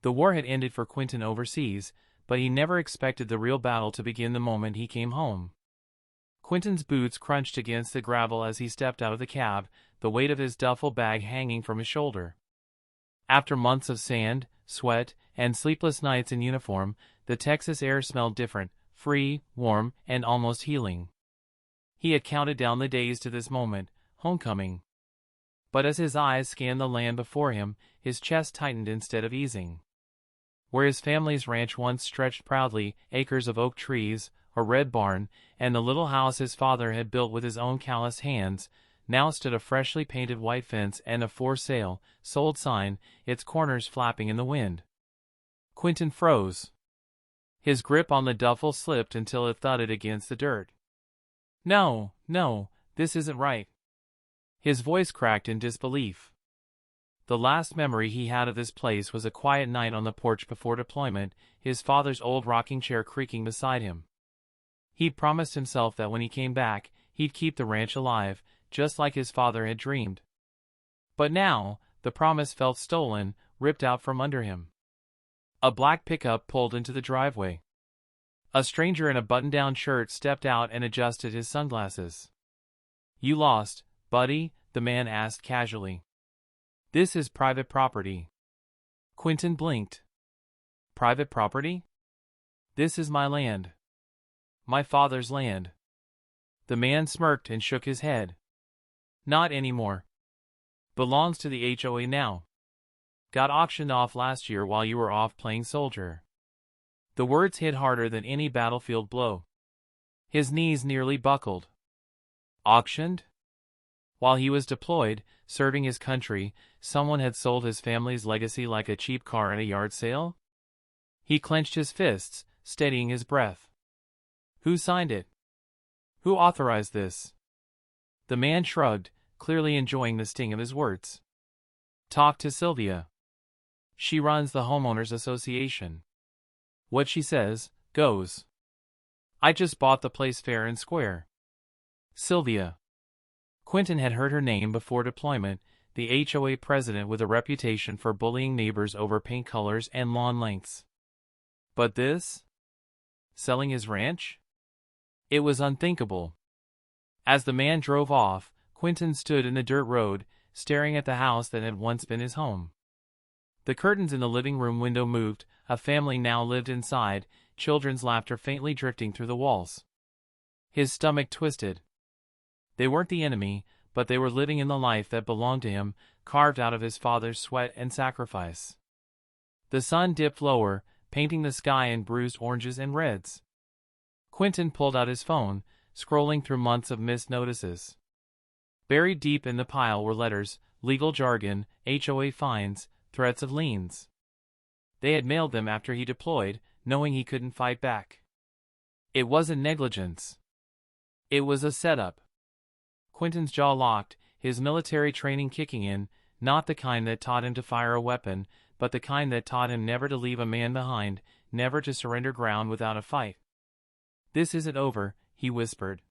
The war had ended for Quentin overseas, but he never expected the real battle to begin the moment he came home. Quentin's boots crunched against the gravel as he stepped out of the cab, the weight of his duffel bag hanging from his shoulder. After months of sand, sweat, and sleepless nights in uniform, the Texas air smelled different, free, warm, and almost healing. He had counted down the days to this moment, homecoming. But as his eyes scanned the land before him, his chest tightened instead of easing. Where his family's ranch once stretched proudly, acres of oak trees, a red barn, and the little house his father had built with his own calloused hands, now stood a freshly painted white fence and a for sale, sold sign, its corners flapping in the wind. Quentin froze. His grip on the duffel slipped until it thudded against the dirt. No, this isn't right. His voice cracked in disbelief. The last memory he had of this place was a quiet night on the porch before deployment, his father's old rocking chair creaking beside him. He'd promised himself that when he came back, he'd keep the ranch alive, just like his father had dreamed. But now, the promise felt stolen, ripped out from under him. A black pickup pulled into the driveway. A stranger in a button-down shirt stepped out and adjusted his sunglasses. "You lost, buddy?" the man asked casually. "This is private property." Quentin blinked. "Private property? This is my land. My father's land." The man smirked and shook his head. "Not anymore. Belongs to the HOA now. Got auctioned off last year while you were off playing soldier." The words hit harder than any battlefield blow. His knees nearly buckled. Auctioned? While he was deployed, serving his country, someone had sold his family's legacy like a cheap car at a yard sale? He clenched his fists, steadying his breath. Who signed it? Who authorized this? The man shrugged, clearly enjoying the sting of his words. "Talk to Sylvia. She runs the homeowners association. What she says, goes. I just bought the place fair and square." Sylvia. Quentin had heard her name before deployment, the HOA president with a reputation for bullying neighbors over paint colors and lawn lengths. But this? Selling his ranch? It was unthinkable. As the man drove off, Quentin stood in the dirt road, staring at the house that had once been his home. The curtains in the living room window moved, a family now lived inside, children's laughter faintly drifting through the walls. His stomach twisted. They weren't the enemy, but they were living in the life that belonged to him, carved out of his father's sweat and sacrifice. The sun dipped lower, painting the sky in bruised oranges and reds. Quentin pulled out his phone, scrolling through months of missed notices. Buried deep in the pile were letters, legal jargon, HOA fines, threats of liens. They had mailed them after he deployed, knowing he couldn't fight back. It wasn't negligence. It was a setup. Quentin's jaw locked, his military training kicking in, not the kind that taught him to fire a weapon, but the kind that taught him never to leave a man behind, never to surrender ground without a fight. "This isn't over," he whispered.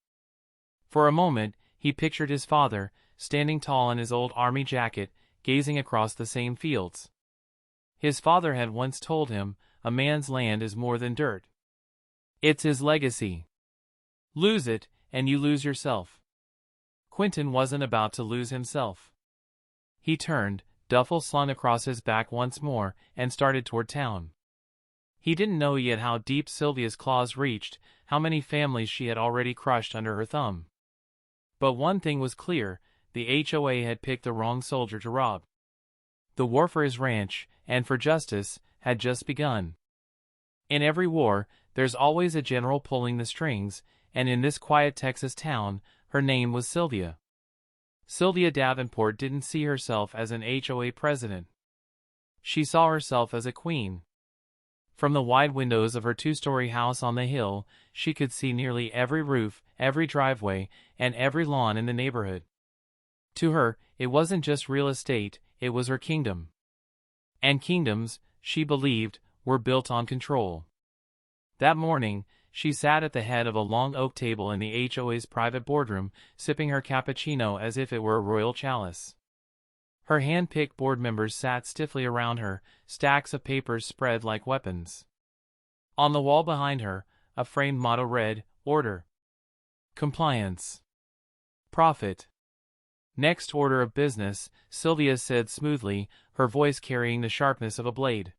For a moment, he pictured his father, standing tall in his old army jacket, gazing across the same fields. His father had once told him, a man's land is more than dirt. It's his legacy. Lose it, and you lose yourself. Quentin wasn't about to lose himself. He turned, duffel slung across his back once more, and started toward town. He didn't know yet how deep Sylvia's claws reached, how many families she had already crushed under her thumb. But one thing was clear, the HOA had picked the wrong soldier to rob. The war for his ranch, and for justice, had just begun. In every war, there's always a general pulling the strings, and in this quiet Texas town, her name was Sylvia. Sylvia Davenport didn't see herself as an HOA president. She saw herself as a queen. From the wide windows of her two-story house on the hill, she could see nearly every roof, every driveway, and every lawn in the neighborhood. To her, it wasn't just real estate, it was her kingdom. And kingdoms, she believed, were built on control. That morning, she sat at the head of a long oak table in the HOA's private boardroom, sipping her cappuccino as if it were a royal chalice. Her hand-picked board members sat stiffly around her, stacks of papers spread like weapons. On the wall behind her, a framed motto read, "Order. Compliance. Profit." "Next order of business," Sylvia said smoothly, her voice carrying the sharpness of a blade.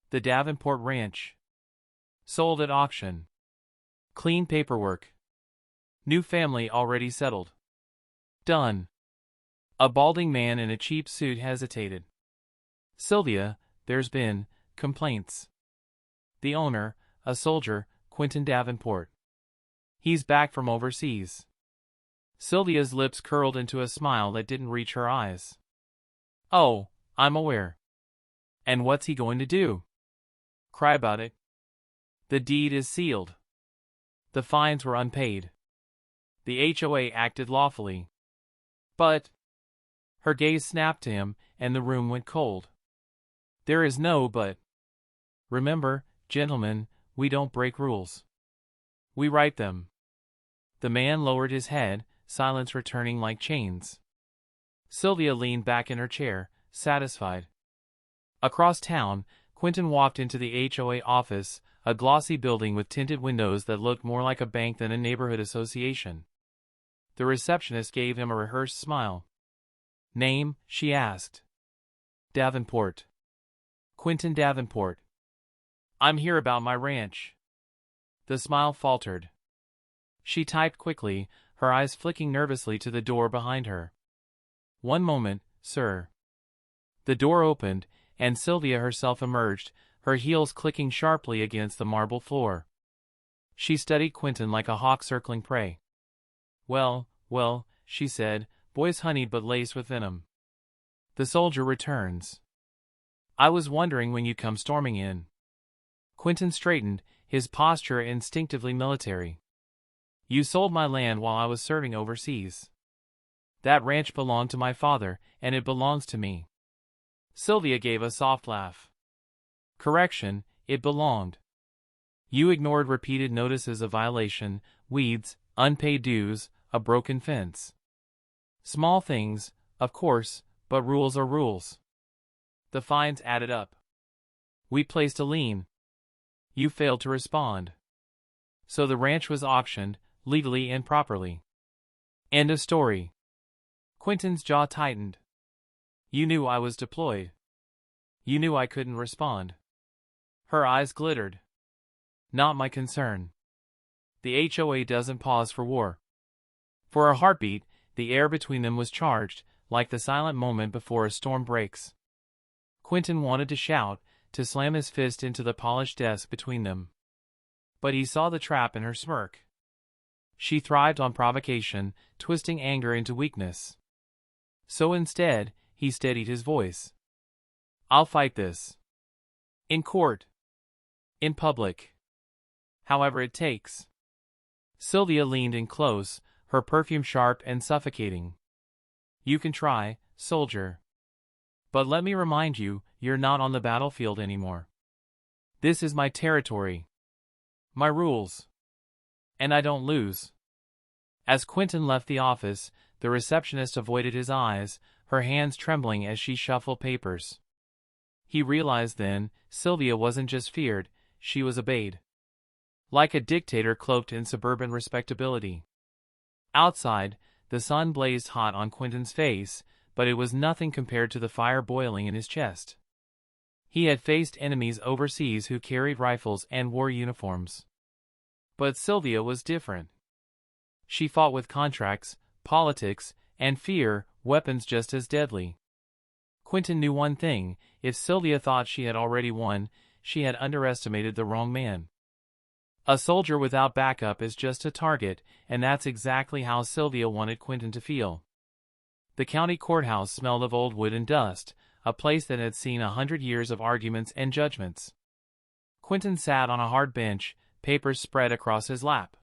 "The Davenport Ranch. Sold at auction. Clean paperwork. New family already settled. Done." A balding man in a cheap suit hesitated. "Sylvia, there's been complaints. The owner, a soldier, Quentin Davenport. He's back from overseas." Sylvia's lips curled into a smile that didn't reach her eyes. "Oh, I'm aware. And what's he going to do? Cry about it?" "The deed is sealed. The fines were unpaid. The HOA acted lawfully." "But—" Her gaze snapped to him, and the room went cold. "There is no but. Remember, gentlemen, we don't break rules. We write them." The man lowered his head, silence returning like chains. Sylvia leaned back in her chair, satisfied. Across town, Quentin walked into the HOA office, a glossy building with tinted windows that looked more like a bank than a neighborhood association. The receptionist gave him a rehearsed smile. "Name?" she asked. "Davenport. Quentin Davenport. I'm here about my ranch." The smile faltered. She typed quickly, her eyes flicking nervously to the door behind her. "One moment, sir." The door opened, and Sylvia herself emerged, her heels clicking sharply against the marble floor. She studied Quentin like a hawk circling prey. Well, she said, voice honeyed but laced with venom. "The soldier returns. I was wondering when you'd come storming in." Quentin straightened, his posture instinctively military. "You sold my land while I was serving overseas. That ranch belonged to my father, and it belongs to me." Sylvia gave a soft laugh. "Correction, it belonged. You ignored repeated notices of violation, weeds, unpaid dues, a broken fence. Small things, of course, but rules are rules. The fines added up. We placed a lien. You failed to respond. So the ranch was auctioned, legally and properly. End of story." Quentin's jaw tightened. "You knew I was deployed. You knew I couldn't respond." Her eyes glittered. "Not my concern. The HOA doesn't pause for war." For a heartbeat, the air between them was charged, like the silent moment before a storm breaks. Quentin wanted to shout, to slam his fist into the polished desk between them. But he saw the trap in her smirk. She thrived on provocation, twisting anger into weakness. So instead, he steadied his voice. "I'll fight this. In court. In public. However it takes." Sylvia leaned in close, her perfume sharp and suffocating. "You can try, soldier. But let me remind you, you're not on the battlefield anymore. This is my territory. My rules. And I don't lose." As Quentin left the office, the receptionist avoided his eyes, her hands trembling as she shuffled papers. He realized then, Sylvia wasn't just feared, she was obeyed. Like a dictator cloaked in suburban respectability. Outside, the sun blazed hot on Quentin's face, but it was nothing compared to the fire boiling in his chest. He had faced enemies overseas who carried rifles and wore uniforms. But Sylvia was different. She fought with contracts, politics, and fear, weapons just as deadly. Quentin knew one thing: if Sylvia thought she had already won, she had underestimated the wrong man. A soldier without backup is just a target, and that's exactly how Sylvia wanted Quentin to feel. The county courthouse smelled of old wood and dust, a place that had seen 100 years of arguments and judgments. Quentin sat on a hard bench, papers spread across his lap.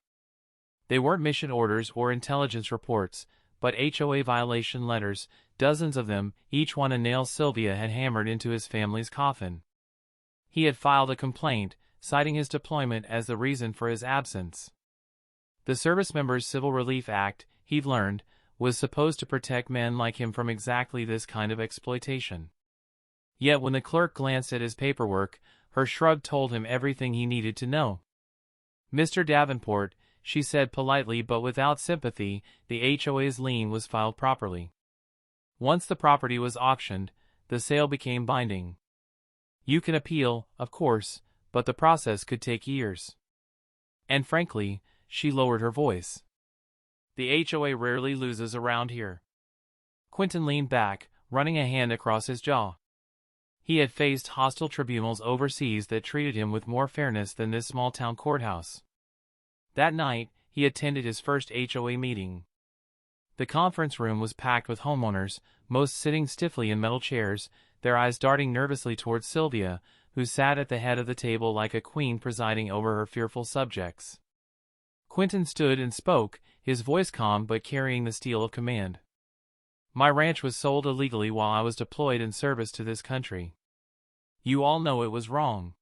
They weren't mission orders or intelligence reports, but HOA violation letters, dozens of them, each one a nail Sylvia had hammered into his family's coffin. He had filed a complaint, citing his deployment as the reason for his absence. The Service Members Civil Relief Act, he'd learned, was supposed to protect men like him from exactly this kind of exploitation. Yet when the clerk glanced at his paperwork, her shrug told him everything he needed to know. "Mr. Davenport," she said politely but without sympathy, "the HOA's lien was filed properly. Once the property was auctioned, the sale became binding. You can appeal, of course, but the process could take years. And frankly," she lowered her voice, "the HOA rarely loses around here." Quentin leaned back, running a hand across his jaw. He had faced hostile tribunals overseas that treated him with more fairness than this small-town courthouse. That night, he attended his first HOA meeting. The conference room was packed with homeowners, most sitting stiffly in metal chairs, their eyes darting nervously towards Sylvia, who sat at the head of the table like a queen presiding over her fearful subjects. Quentin stood and spoke, his voice calm but carrying the steel of command. "My ranch was sold illegally while I was deployed in service to this country. You all know it was wrong.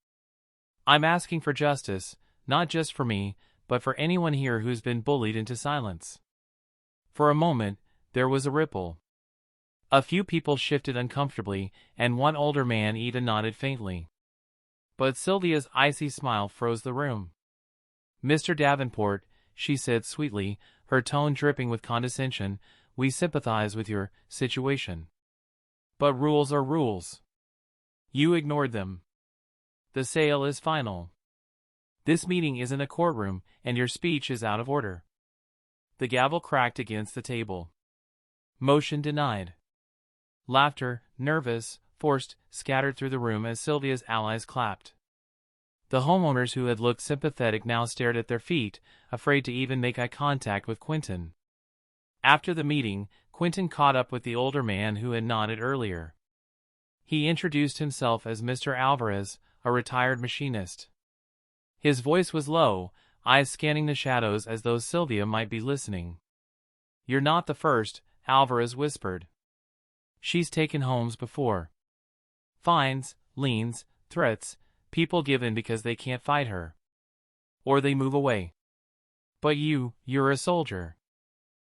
I'm asking for justice, not just for me, but for anyone here who's been bullied into silence." For a moment, there was a ripple. A few people shifted uncomfortably, and one older man even nodded faintly. But Sylvia's icy smile froze the room. "Mr. Davenport," she said sweetly, her tone dripping with condescension, "we sympathize with your situation. But rules are rules. You ignored them. The sale is final. This meeting isn't a courtroom, and your speech is out of order." The gavel cracked against the table. Motion denied. Laughter, nervous, forced, scattered through the room as Sylvia's allies clapped. The homeowners who had looked sympathetic now stared at their feet, afraid to even make eye contact with Quentin. After the meeting, Quentin caught up with the older man who had nodded earlier. He introduced himself as Mr. Alvarez, a retired machinist. His voice was low, eyes scanning the shadows as though Sylvia might be listening. "You're not the first," Alvarez whispered. "She's taken homes before. Fines, liens, threats, people give in because they can't fight her. Or they move away. But you're a soldier.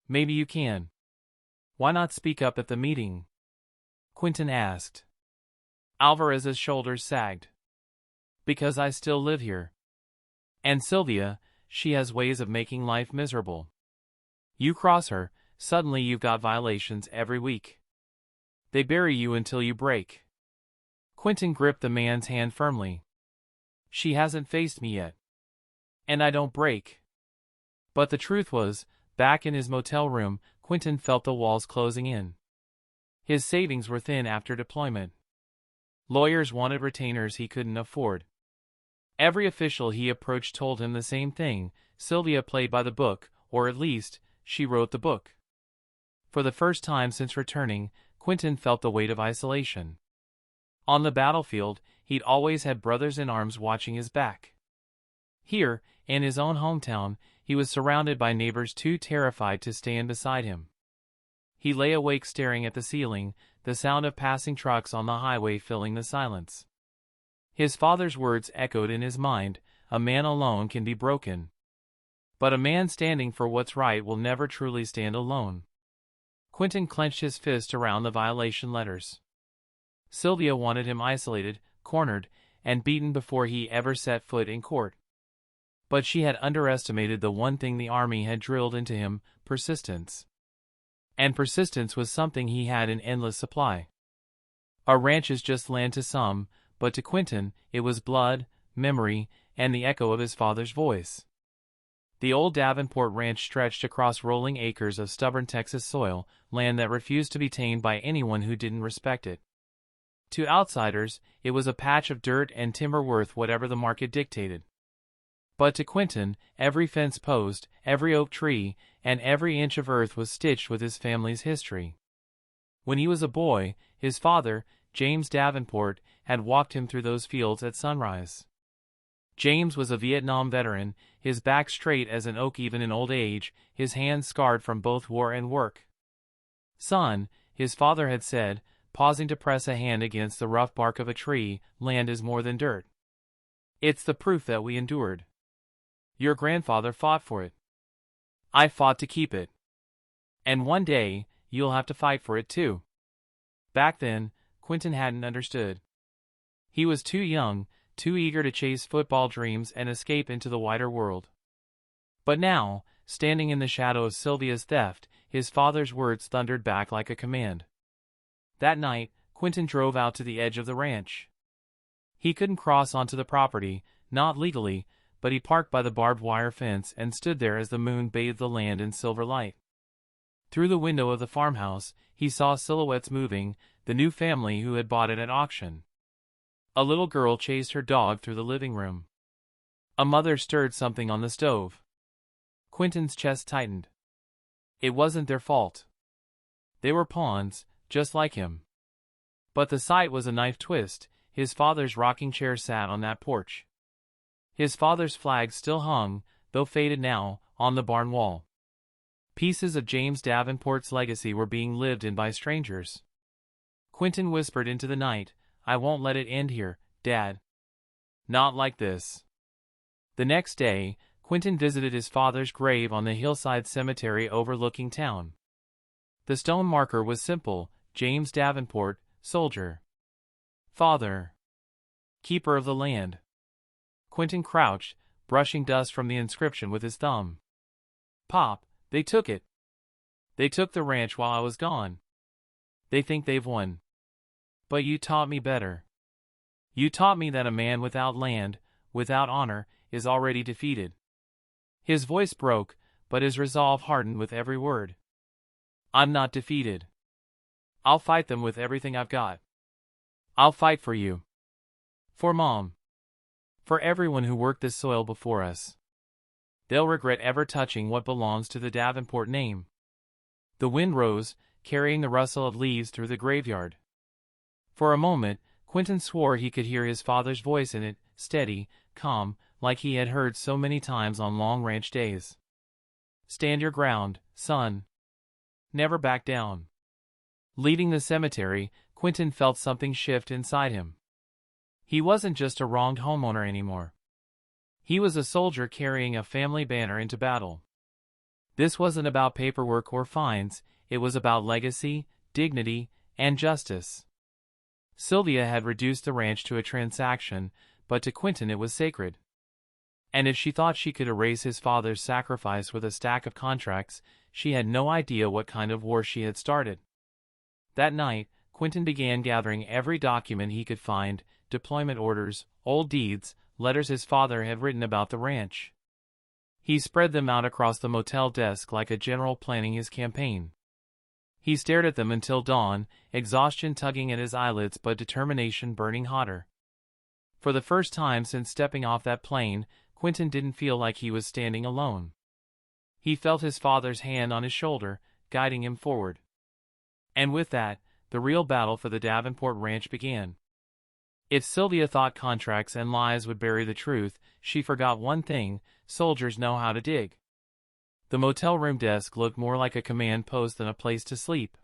Maybe you can. Why not speak up at the meeting?" Quentin asked. Alvarez's shoulders sagged. "Because I still live here. And Sylvia, she has ways of making life miserable. You cross her, suddenly you've got violations every week. They bury you until you break." Quentin gripped the man's hand firmly. "She hasn't faced me yet. And I don't break." But the truth was, back in his motel room, Quentin felt the walls closing in. His savings were thin after deployment. Lawyers wanted retainers he couldn't afford. Every official he approached told him the same thing: Sylvia played by the book, or at least, she wrote the book. For the first time since returning, Quentin felt the weight of isolation. On the battlefield, he'd always had brothers in arms watching his back. Here, in his own hometown, he was surrounded by neighbors too terrified to stand beside him. He lay awake staring at the ceiling, the sound of passing trucks on the highway filling the silence. His father's words echoed in his mind: "A man alone can be broken. But a man standing for what's right will never truly stand alone." Quentin clenched his fist around the violation letters. Sylvia wanted him isolated, cornered, and beaten before he ever set foot in court. But she had underestimated the one thing the army had drilled into him: persistence. And persistence was something he had in endless supply. A ranch is just land to some, but to Quentin, it was blood, memory, and the echo of his father's voice. The old Davenport ranch stretched across rolling acres of stubborn Texas soil, land that refused to be tamed by anyone who didn't respect it. To outsiders, it was a patch of dirt and timber worth whatever the market dictated. But to Quentin, every fence post, every oak tree, and every inch of earth was stitched with his family's history. When he was a boy, his father, James Davenport, had walked him through those fields at sunrise. James was a Vietnam veteran, his back straight as an oak even in old age, his hands scarred from both war and work. "Son," his father had said, pausing to press a hand against the rough bark of a tree, "land is more than dirt. It's the proof that we endured. Your grandfather fought for it. I fought to keep it. And one day, you'll have to fight for it too. Back then, Quentin hadn't understood. He was too young, too eager to chase football dreams and escape into the wider world. But now, standing in the shadow of Sylvia's theft, his father's words thundered back like a command. That night, Quentin drove out to the edge of the ranch. He couldn't cross onto the property, not legally, but he parked by the barbed wire fence and stood there as the moon bathed the land in silver light. Through the window of the farmhouse, he saw silhouettes moving, the new family who had bought it at auction. A little girl chased her dog through the living room. A mother stirred something on the stove. Quentin's chest tightened. It wasn't their fault. They were pawns, just like him. But the sight was a knife twist. His father's rocking chair sat on that porch. His father's flag still hung, though faded now, on the barn wall. Pieces of James Davenport's legacy were being lived in by strangers. Quentin whispered into the night, "I won't let it end here, Dad. Not like this." The next day, Quentin visited his father's grave on the hillside cemetery overlooking town. The stone marker was simple: James Davenport, soldier. Father. Keeper of the land. Quentin crouched, brushing dust from the inscription with his thumb. "Pop, they took it. They took the ranch while I was gone. They think they've won. But you taught me better. You taught me that a man without land, without honor, is already defeated." His voice broke, but his resolve hardened with every word. "I'm not defeated. I'll fight them with everything I've got. I'll fight for you. For Mom. For everyone who worked this soil before us. They'll regret ever touching what belongs to the Davenport name." The wind rose, carrying the rustle of leaves through the graveyard. For a moment, Quentin swore he could hear his father's voice in it, steady, calm, like he had heard so many times on long ranch days. "Stand your ground, son. Never back down." Leaving the cemetery, Quentin felt something shift inside him. He wasn't just a wronged homeowner anymore. He was a soldier carrying a family banner into battle. This wasn't about paperwork or fines, it was about legacy, dignity, and justice. Sylvia had reduced the ranch to a transaction, but to Quentin it was sacred. And if she thought she could erase his father's sacrifice with a stack of contracts, she had no idea what kind of war she had started. That night, Quentin began gathering every document he could find: deployment orders, old deeds, letters his father had written about the ranch. He spread them out across the motel desk like a general planning his campaign. He stared at them until dawn, exhaustion tugging at his eyelids but determination burning hotter. For the first time since stepping off that plane, Quentin didn't feel like he was standing alone. He felt his father's hand on his shoulder, guiding him forward. And with that, the real battle for the Davenport ranch began. If Sylvia thought contracts and lies would bury the truth, she forgot one thing: soldiers know how to dig. The motel room desk looked more like a command post than a place to sleep.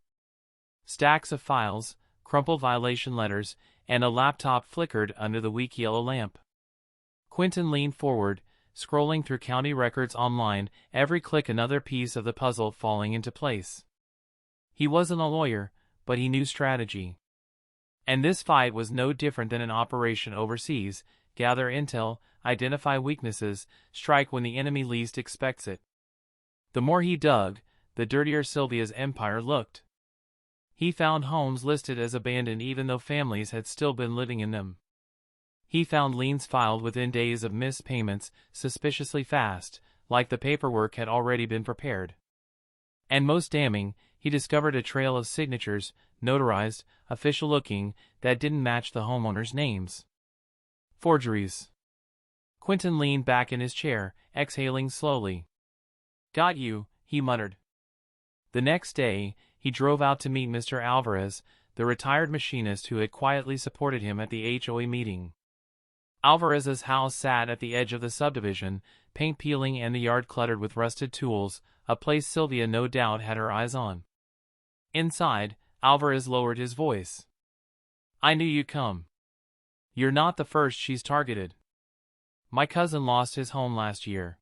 Stacks of files, crumpled violation letters, and a laptop flickered under the weak yellow lamp. Quentin leaned forward, scrolling through county records online, every click another piece of the puzzle falling into place. He wasn't a lawyer, but he knew strategy. And this fight was no different than an operation overseas: gather intel, identify weaknesses, strike when the enemy least expects it. The more he dug, the dirtier Sylvia's empire looked. He found homes listed as abandoned even though families had still been living in them. He found liens filed within days of missed payments, suspiciously fast, like the paperwork had already been prepared. And most damning, he discovered a trail of signatures, notarized, official-looking, that didn't match the homeowners' names. Forgeries. Quentin leaned back in his chair, exhaling slowly. "Got you," he muttered. The next day, he drove out to meet Mr. Alvarez, the retired machinist who had quietly supported him at the HOA meeting. Alvarez's house sat at the edge of the subdivision, paint peeling and the yard cluttered with rusted tools, a place Sylvia no doubt had her eyes on. Inside, Alvarez lowered his voice. "I knew you'd come. You're not the first she's targeted. My cousin lost his home last year.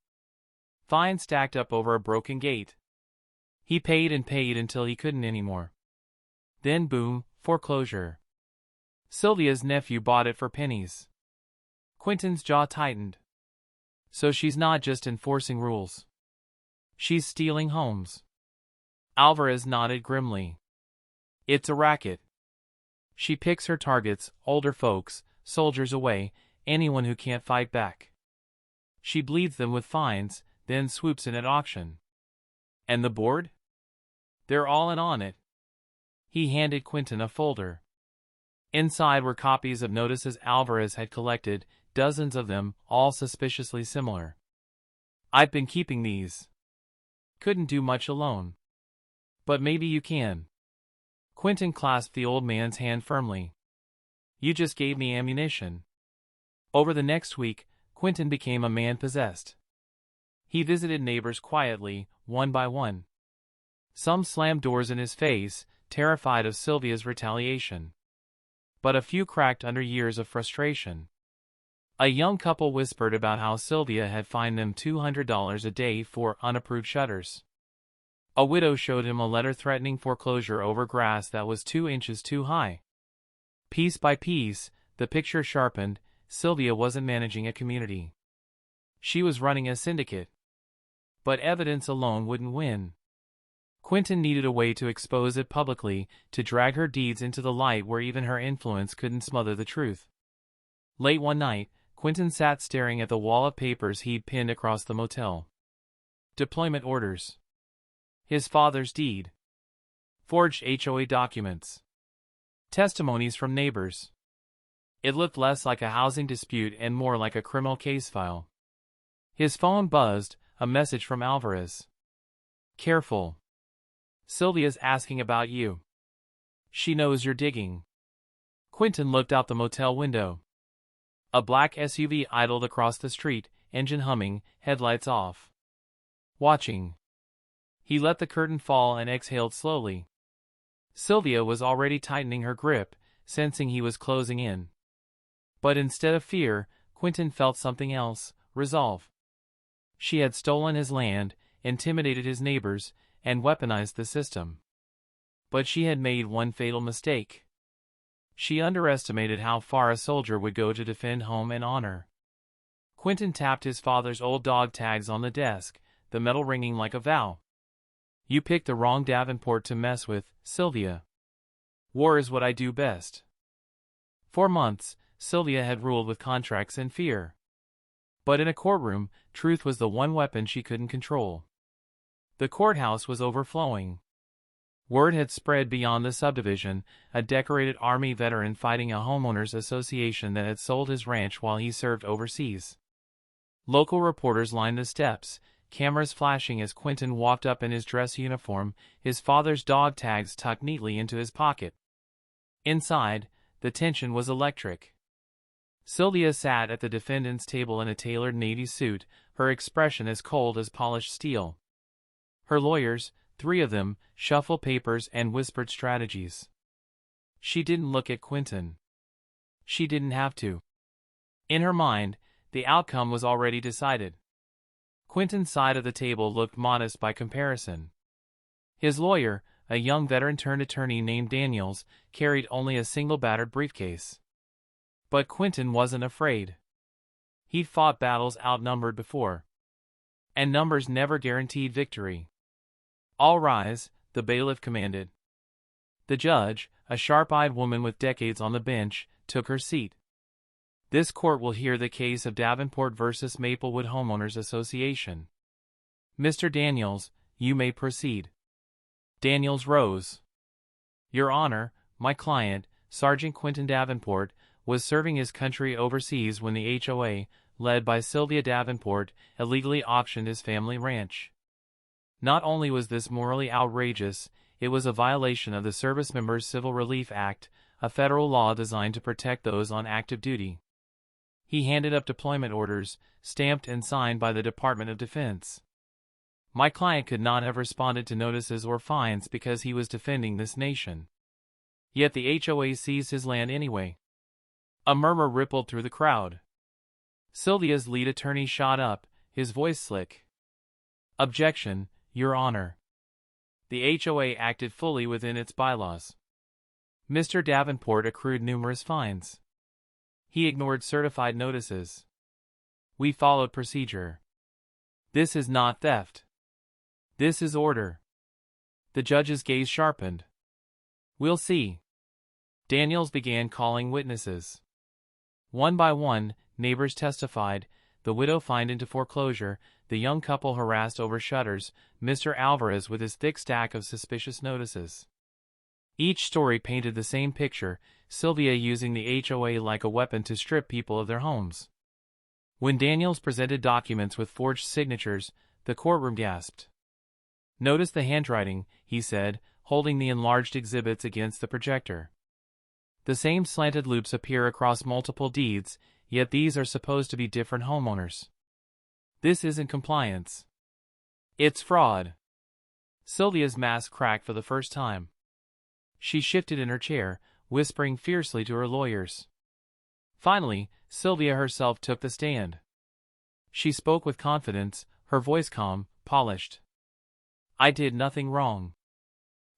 Fines stacked up over a broken gate. He paid and paid until he couldn't anymore. Then boom, foreclosure. Sylvia's nephew bought it for pennies. Quentin's jaw tightened. So she's not just enforcing rules. She's stealing homes. Alvarez nodded grimly. It's a racket. She picks her targets, older folks, soldiers away, anyone who can't fight back. She bleeds them with fines, then swoops in at auction. And the board? They're all in on it. He handed Quentin a folder. Inside were copies of notices Alvarez had collected, dozens of them, all suspiciously similar. I've been keeping these. Couldn't do much alone. But maybe you can. Quentin clasped the old man's hand firmly. You just gave me ammunition. Over the next week, Quentin became a man possessed. He visited neighbors quietly, one by one. Some slammed doors in his face, terrified of Sylvia's retaliation. But a few cracked under years of frustration. A young couple whispered about how Sylvia had fined them $200 a day for unapproved shutters. A widow showed him a letter threatening foreclosure over grass that was 2 inches too high. Piece by piece, the picture sharpened. Sylvia wasn't managing a community. She was running a syndicate. But evidence alone wouldn't win. Quentin needed a way to expose it publicly, to drag her deeds into the light where even her influence couldn't smother the truth. Late one night, Quentin sat staring at the wall of papers he'd pinned across the motel. Deployment orders. His father's deed. Forged HOA documents. Testimonies from neighbors. It looked less like a housing dispute and more like a criminal case file. His phone buzzed, a message from Alvarez. Careful. Sylvia's asking about you. She knows you're digging. Quentin looked out the motel window. A black SUV idled across the street, engine humming, headlights off. Watching. He let the curtain fall and exhaled slowly. Sylvia was already tightening her grip, sensing he was closing in. But instead of fear, Quentin felt something else, resolve. She had stolen his land, intimidated his neighbors, and weaponized the system. But she had made one fatal mistake. She underestimated how far a soldier would go to defend home and honor. Quentin tapped his father's old dog tags on the desk, the metal ringing like a vow. You picked the wrong Davenport to mess with, Sylvia. War is what I do best. For months, Sylvia had ruled with contracts and fear. But in a courtroom, truth was the one weapon she couldn't control. The courthouse was overflowing. Word had spread beyond the subdivision, a decorated Army veteran fighting a homeowners association that had sold his ranch while he served overseas. Local reporters lined the steps, cameras flashing as Quentin walked up in his dress uniform, his father's dog tags tucked neatly into his pocket. Inside, the tension was electric. Sylvia sat at the defendant's table in a tailored navy suit, her expression as cold as polished steel. Her lawyers, 3 of them, shuffled papers and whispered strategies. She didn't look at Quentin. She didn't have to. In her mind, the outcome was already decided. Quentin's side of the table looked modest by comparison. His lawyer, a young veteran-turned-attorney named Daniels, carried only a single battered briefcase. But Quentin wasn't afraid. He'd fought battles outnumbered before. And numbers never guaranteed victory. All rise, the bailiff commanded. The judge, a sharp-eyed woman with decades on the bench, took her seat. This court will hear the case of Davenport versus Maplewood Homeowners Association. Mr. Daniels, you may proceed. Daniels rose. Your Honor, my client, Sergeant Quentin Davenport, was serving his country overseas when the HOA, led by Sylvia Davenport, illegally auctioned his family ranch. Not only was this morally outrageous, it was a violation of the Service Members Civil Relief Act, a federal law designed to protect those on active duty. He handed up deployment orders, stamped and signed by the Department of Defense. My client could not have responded to notices or fines because he was defending this nation. Yet the HOA seized his land anyway. A murmur rippled through the crowd. Sylvia's lead attorney shot up, his voice slick. Objection, Your Honor. The HOA acted fully within its bylaws. Mr. Davenport accrued numerous fines. He ignored certified notices. We followed procedure. This is not theft. This is order. The judge's gaze sharpened. We'll see. Daniels began calling witnesses. One by one, neighbors testified, the widow fined into foreclosure, the young couple harassed over shutters, Mr. Alvarez with his thick stack of suspicious notices. Each story painted the same picture, Sylvia using the HOA like a weapon to strip people of their homes. When Daniels presented documents with forged signatures, the courtroom gasped. Notice the handwriting, he said, holding the enlarged exhibits against the projector. The same slanted loops appear across multiple deeds, yet these are supposed to be different homeowners. This isn't compliance. It's fraud. Sylvia's mask cracked for the first time. She shifted in her chair, whispering fiercely to her lawyers. Finally, Sylvia herself took the stand. She spoke with confidence, her voice calm, polished. I did nothing wrong.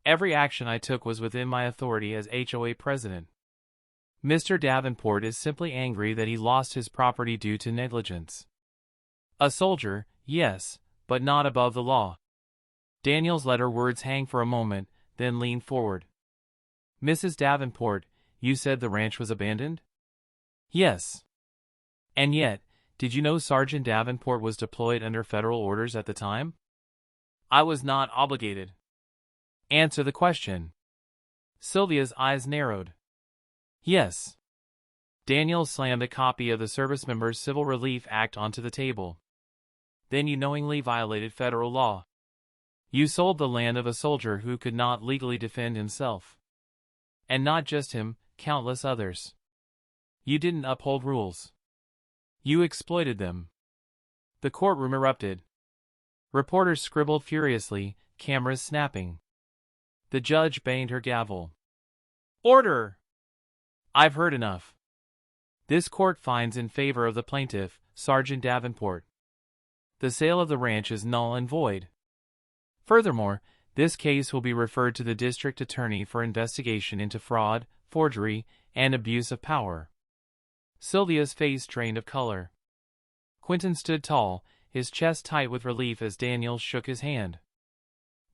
Every action I took was within my authority as HOA president. Mr. Davenport is simply angry that he lost his property due to negligence. A soldier, yes, but not above the law. Daniels let her words hang for a moment, then leaned forward. Mrs. Davenport, you said the ranch was abandoned? Yes. And yet, did you know Sergeant Davenport was deployed under federal orders at the time? I was not obligated. Answer the question. Sylvia's eyes narrowed. Yes. Daniels slammed a copy of the Servicemembers Civil Relief Act onto the table. Then you knowingly violated federal law. You sold the land of a soldier who could not legally defend himself. And not just him, countless others. You didn't uphold rules. You exploited them. The courtroom erupted. Reporters scribbled furiously, cameras snapping. The judge banged her gavel. Order! I've heard enough. This court finds in favor of the plaintiff, Sergeant Davenport. The sale of the ranch is null and void. Furthermore, this case will be referred to the district attorney for investigation into fraud, forgery, and abuse of power. Sylvia's face drained of color. Quentin stood tall, his chest tight with relief as Daniels shook his hand.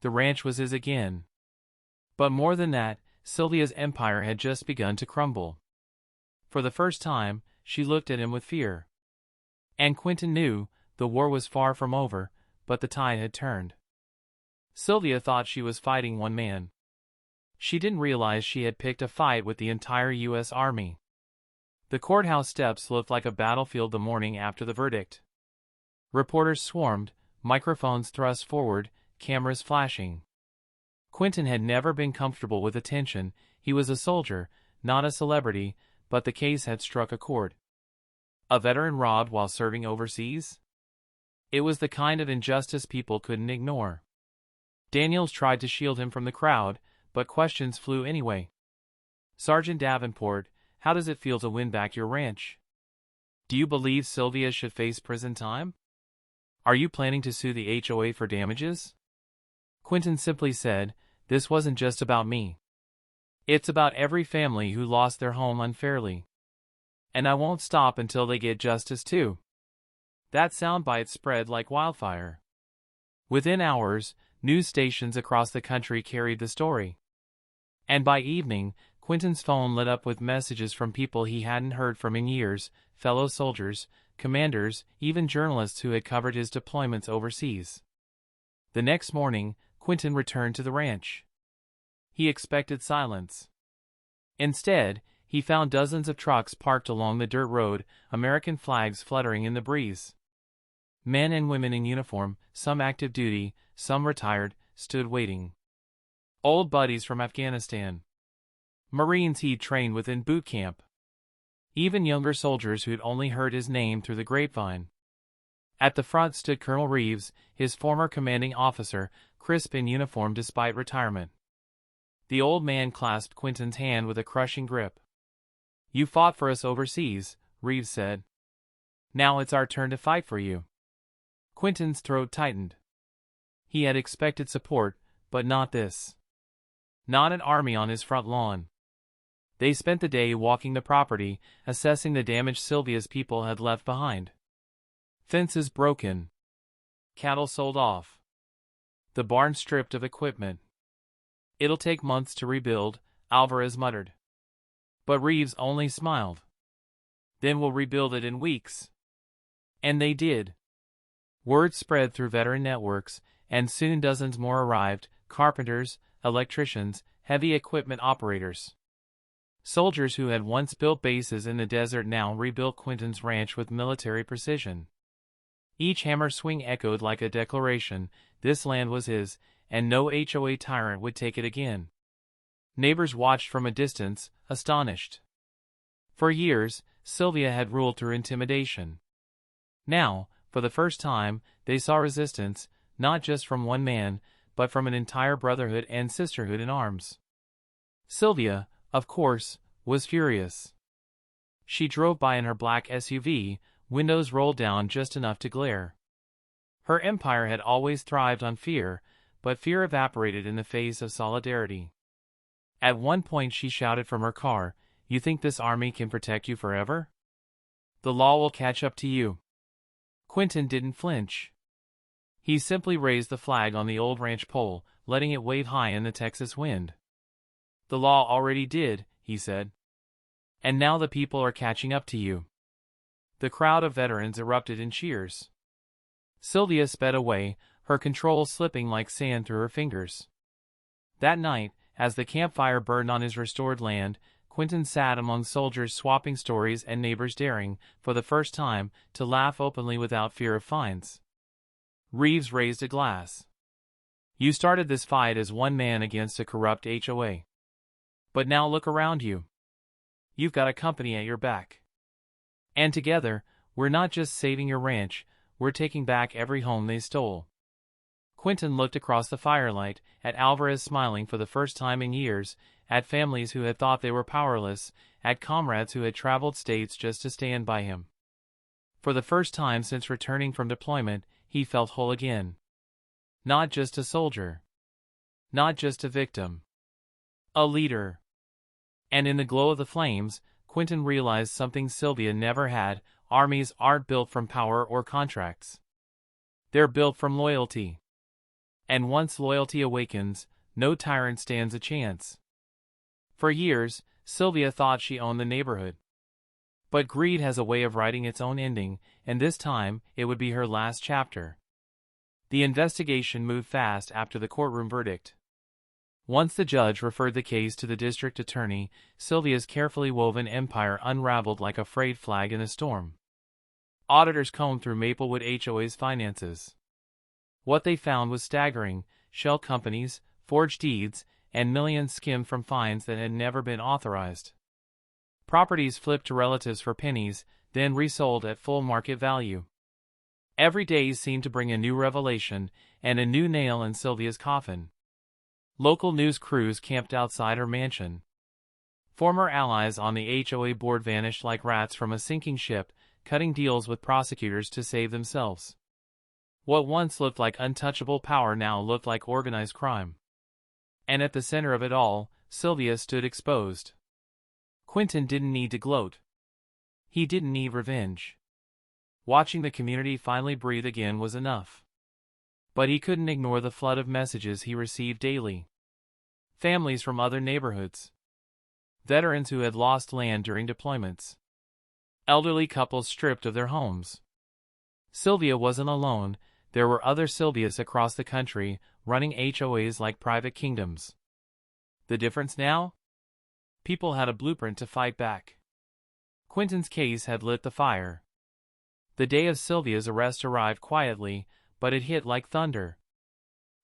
The ranch was his again. But more than that, Sylvia's empire had just begun to crumble. For the first time, she looked at him with fear. And Quentin knew, the war was far from over, but the tide had turned. Sylvia thought she was fighting one man. She didn't realize she had picked a fight with the entire U.S. Army. The courthouse steps looked like a battlefield the morning after the verdict. Reporters swarmed, microphones thrust forward, cameras flashing. Quentin had never been comfortable with attention. He was a soldier, not a celebrity, but the case had struck a chord. A veteran robbed while serving overseas? It was the kind of injustice people couldn't ignore. Daniels tried to shield him from the crowd, but questions flew anyway. Sergeant Davenport, how does it feel to win back your ranch? Do you believe Sylvia should face prison time? Are you planning to sue the HOA for damages? Quentin simply said, this wasn't just about me. It's about every family who lost their home unfairly. And I won't stop until they get justice too. That soundbite spread like wildfire. Within hours, news stations across the country carried the story. And by evening, Quentin's phone lit up with messages from people he hadn't heard from in years, fellow soldiers, commanders, even journalists who had covered his deployments overseas. The next morning, Quentin returned to the ranch. He expected silence. Instead, he found dozens of trucks parked along the dirt road, American flags fluttering in the breeze. Men and women in uniform, some active duty, some retired, stood waiting. Old buddies from Afghanistan. Marines he'd trained with in boot camp. Even younger soldiers who'd only heard his name through the grapevine. At the front stood Colonel Reeves, his former commanding officer, crisp in uniform despite retirement. The old man clasped Quentin's hand with a crushing grip. You fought for us overseas, Reeves said. Now it's our turn to fight for you. Quentin's throat tightened. He had expected support, But not this. Not an army on his front lawn. They spent the day walking the property, assessing the damage Sylvia's people had left behind. Fences broken. Cattle sold off. The barn stripped of equipment. It'll take months to rebuild, Alvarez muttered. But Reeves only smiled. Then we'll rebuild it in weeks. And they did. Word spread through veteran networks, and soon dozens more arrived: carpenters, electricians, heavy equipment operators. Soldiers who had once built bases in the desert now rebuilt Quentin's ranch with military precision. Each hammer swing echoed like a declaration: this land was his, and no HOA tyrant would take it again. Neighbors watched from a distance, astonished. For years, Sylvia had ruled through intimidation. Now, for the first time, they saw resistance, not just from one man, but from an entire brotherhood and sisterhood in arms. Sylvia, of course, was furious. She drove by in her black SUV, windows rolled down just enough to glare. Her empire had always thrived on fear, but fear evaporated in the face of solidarity. At one point she shouted from her car, "You think this army can protect you forever? The law will catch up to you." Quentin didn't flinch. He simply raised the flag on the old ranch pole, letting it wave high in the Texas wind. "The law already did," he said. "And now the people are catching up to you." The crowd of veterans erupted in cheers. Sylvia sped away, her control slipping like sand through her fingers. That night, as the campfire burned on his restored land, Quentin sat among soldiers swapping stories and neighbors daring, for the first time, to laugh openly without fear of fines. Reeves raised a glass. "You started this fight as one man against a corrupt HOA. But now look around you. You've got a company at your back. And together, we're not just saving your ranch, we're taking back every home they stole." Quentin looked across the firelight, at Alvarez smiling for the first time in years, at families who had thought they were powerless, at comrades who had traveled states just to stand by him. For the first time since returning from deployment, he felt whole again. Not just a soldier. Not just a victim. A leader. And in the glow of the flames, Quentin realized something Sylvia never had: armies aren't built from power or contracts. They're built from loyalty. And once loyalty awakens, no tyrant stands a chance. For years, Sylvia thought she owned the neighborhood. But greed has a way of writing its own ending, and this time, it would be her last chapter. The investigation moved fast after the courtroom verdict. Once the judge referred the case to the district attorney, Sylvia's carefully woven empire unraveled like a frayed flag in a storm. Auditors combed through Maplewood HOA's finances. What they found was staggering: shell companies, forged deeds, and millions skimmed from fines that had never been authorized. Properties flipped to relatives for pennies, then resold at full market value. Every day seemed to bring a new revelation, and a new nail in Sylvia's coffin. Local news crews camped outside her mansion. Former allies on the HOA board vanished like rats from a sinking ship, cutting deals with prosecutors to save themselves. What once looked like untouchable power now looked like organized crime. And at the center of it all, Sylvia stood exposed. Quentin didn't need to gloat. He didn't need revenge. Watching the community finally breathe again was enough. But he couldn't ignore the flood of messages he received daily. Families from other neighborhoods. Veterans who had lost land during deployments. Elderly couples stripped of their homes. Sylvia wasn't alone. There were other Sylvias across the country, running HOAs like private kingdoms. The difference now? People had a blueprint to fight back. Quentin's case had lit the fire. The day of Sylvia's arrest arrived quietly, but it hit like thunder.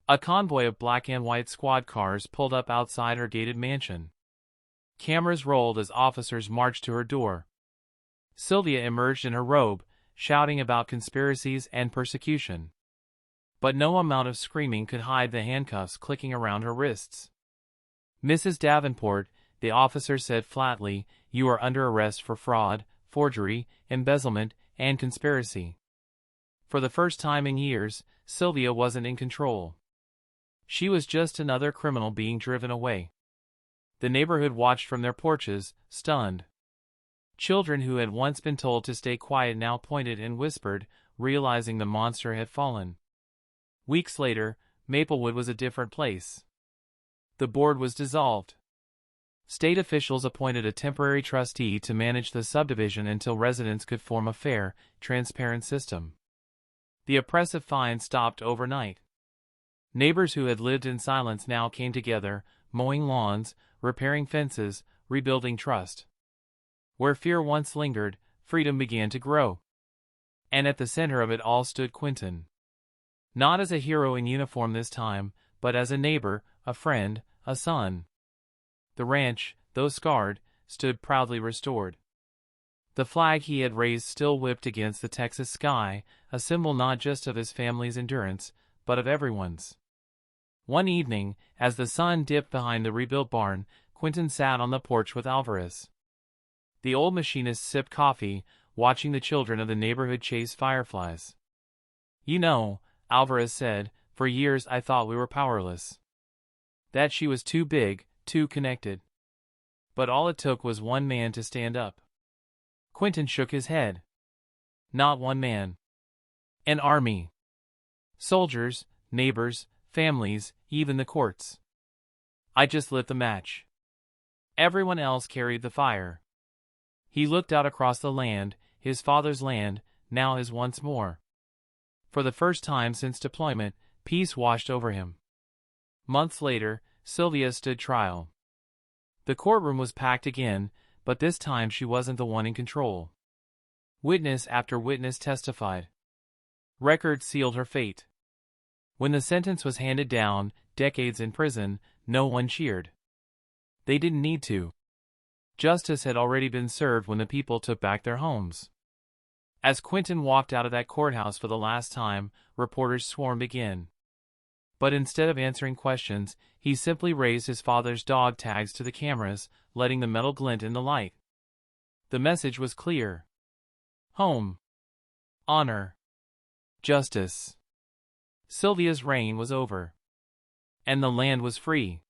A convoy of black and white squad cars pulled up outside her gated mansion. Cameras rolled as officers marched to her door. Sylvia emerged in her robe, shouting about conspiracies and persecution. But no amount of screaming could hide the handcuffs clicking around her wrists. "Mrs. Davenport," the officer said flatly, "you are under arrest for fraud, forgery, embezzlement, and conspiracy." For the first time in years, Sylvia wasn't in control. She was just another criminal being driven away. The neighborhood watched from their porches, stunned. Children who had once been told to stay quiet now pointed and whispered, realizing the monster had fallen. Weeks later, Maplewood was a different place. The board was dissolved. State officials appointed a temporary trustee to manage the subdivision until residents could form a fair, transparent system. The oppressive fine stopped overnight. Neighbors who had lived in silence now came together, mowing lawns, repairing fences, rebuilding trust. Where fear once lingered, freedom began to grow. And at the center of it all stood Quentin. Not as a hero in uniform this time, but as a neighbor, a friend, a son. The ranch, though scarred, stood proudly restored. The flag he had raised still whipped against the Texas sky, a symbol not just of his family's endurance, but of everyone's. One evening, as the sun dipped behind the rebuilt barn, Quentin sat on the porch with Alvarez. The old machinist sipped coffee, watching the children of the neighborhood chase fireflies. "You know," Alvarez said, "for years I thought we were powerless. That she was too big, too connected. But all it took was one man to stand up." Quentin shook his head. "Not one man. An army. Soldiers, neighbors, families, even the courts. I just lit the match. Everyone else carried the fire." He looked out across the land, his father's land, now his once more. For the first time since deployment, peace washed over him. Months later, Sylvia stood trial. The courtroom was packed again, but this time she wasn't the one in control. Witness after witness testified. Records sealed her fate. When the sentence was handed down, decades in prison, no one cheered. They didn't need to. Justice had already been served when the people took back their homes. As Quentin walked out of that courthouse for the last time, reporters swarmed again. But instead of answering questions, he simply raised his father's dog tags to the cameras, letting the metal glint in the light. The message was clear. Home. Honor. Justice. Sylvia's reign was over. And the land was free.